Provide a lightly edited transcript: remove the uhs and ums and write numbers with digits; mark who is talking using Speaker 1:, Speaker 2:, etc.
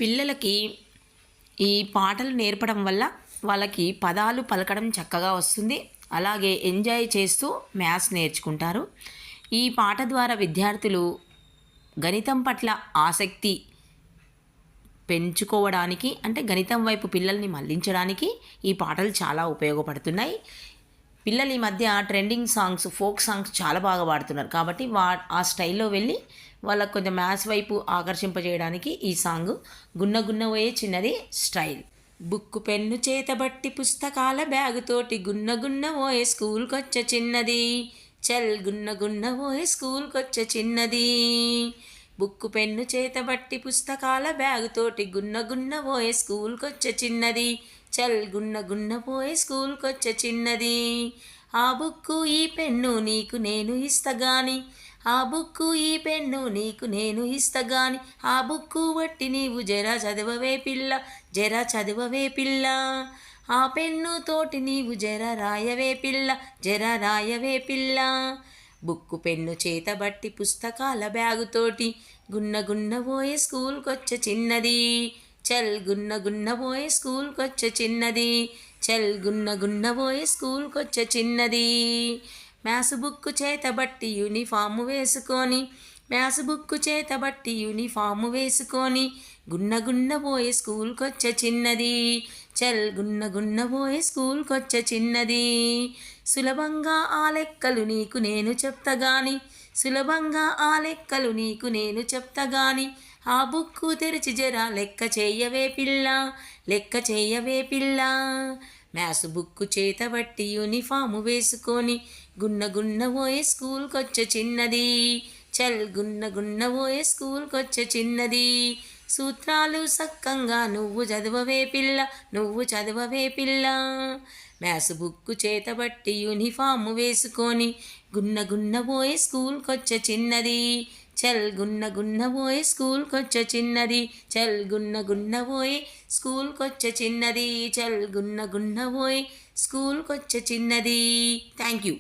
Speaker 1: పిల్లలకి ఈ పాటలు నేర్పడం వల్ల వాళ్ళకి పదాలు పలకడం చక్కగా వస్తుంది. అలాగే ఎంజాయ్ చేస్తూ మ్యాథ్స్ నేర్చుకుంటారు. ఈ పాట ద్వారా విద్యార్థులు గణితం పట్ల ఆసక్తి పెంచుకోవడానికి, అంటే గణితం వైపు పిల్లల్ని మళ్లించడానికి ఈ పాటలు చాలా ఉపయోగపడుతున్నాయి. పిల్లలు ఈ మధ్య ట్రెండింగ్ సాంగ్స్, ఫోక్ సాంగ్స్ చాలా బాగా పాడుతున్నారు. కాబట్టి ఆ స్టైల్లో వెళ్ళి వాళ్ళకు కొంచెం మ్యాథ్స్ వైపు ఆకర్షింపజేయడానికి ఈ సాంగ్ గున్న గున్న పోయే చిన్నది స్టైల్. బుక్కు పెన్ను చేతబట్టి పుస్తకాల బ్యాగుతోటి గున్న గున్న పోయే స్కూల్కొచ్చే చిన్నది, చల్ గున్న గున్న పోయే స్కూల్కొచ్చే చిన్నది. బుక్కు పెన్ను చేతబట్టి పుస్తకాల బ్యాగుతోటి గున్న గున్న పోయే స్కూల్కొచ్చే చిన్నది, చల్ గున్న గున్న పోయే స్కూల్కొచ్చే చిన్నది. ఆ బుక్కు ఈ పెన్ను నీకు నేను ఇస్తగాని, ఆ బుక్కు ఈ పెన్ను నీకు నేను ఇస్తగాని, ఆ బుక్కు బట్టి నీవు జరా చదవవే పిల్ల, జరా చదవవే పిల్ల. ఆ పెన్ను తోటి నీవు జర రాయవే పిల్ల, జర రాయవే పిల్ల. బుక్కు పెన్ను చేతబట్టి పుస్తకాల బ్యాగుతోటి గున్న గున్న పోయే స్కూల్కొచ్చే చిన్నది, చల్ గున్న గున్న పోయే స్కూల్కొచ్చే చిన్నది, చల్ గున్న గున్న పోయే స్కూల్కొచ్చే చిన్నది. మ్యాథ్స్ బుక్కు చేతబట్టి యూనిఫాము వేసుకొని, మ్యాథ్స్ బుక్కు చేతబట్టి యూనిఫాము వేసుకొని గున్న గున్న పోయే స్కూల్కొచ్చే చిన్నది, చల్ గున్న గున్న పోయే స్కూల్కొచ్చే చిన్నది. సులభంగా ఆ లెక్కలు నీకు నేను చెప్తగాని, సులభంగా ఆ లెక్కలు నీకు నేను చెప్తగాని, ఆ బుక్కు తెరిచి జరా లెక్క చెయ్యవే పిల్ల, లెక్క చెయ్యవే పిల్ల. మ్యాథ్స్ బుక్కు చేతబట్టి యూనిఫాము వేసుకొని గున్న గున్న పోయే స్కూల్కొచ్చే చిన్నది, చల్ గున్న గున్న పోయే స్కూల్కొచ్చే చిన్నది. సూత్రాలు సక్కంగా నువ్వు చదవవే పిల్ల, నువ్వు చదవవే పిల్ల. మ్యాథ్స్ బుక్కు చేతబట్టి యూనిఫాము వేసుకొని గున్న గున్న పోయే స్కూల్కొచ్చే చిన్నది, చల్ గున్న గున్న పోయే స్కూల్కొచ్చే చిన్నది, చల్ గున్న గున్న పోయే స్కూల్కొచ్చే చిన్నది, చల్ గున్న గున్న పోయే స్కూల్కొచ్చే చిన్నది. Thank you.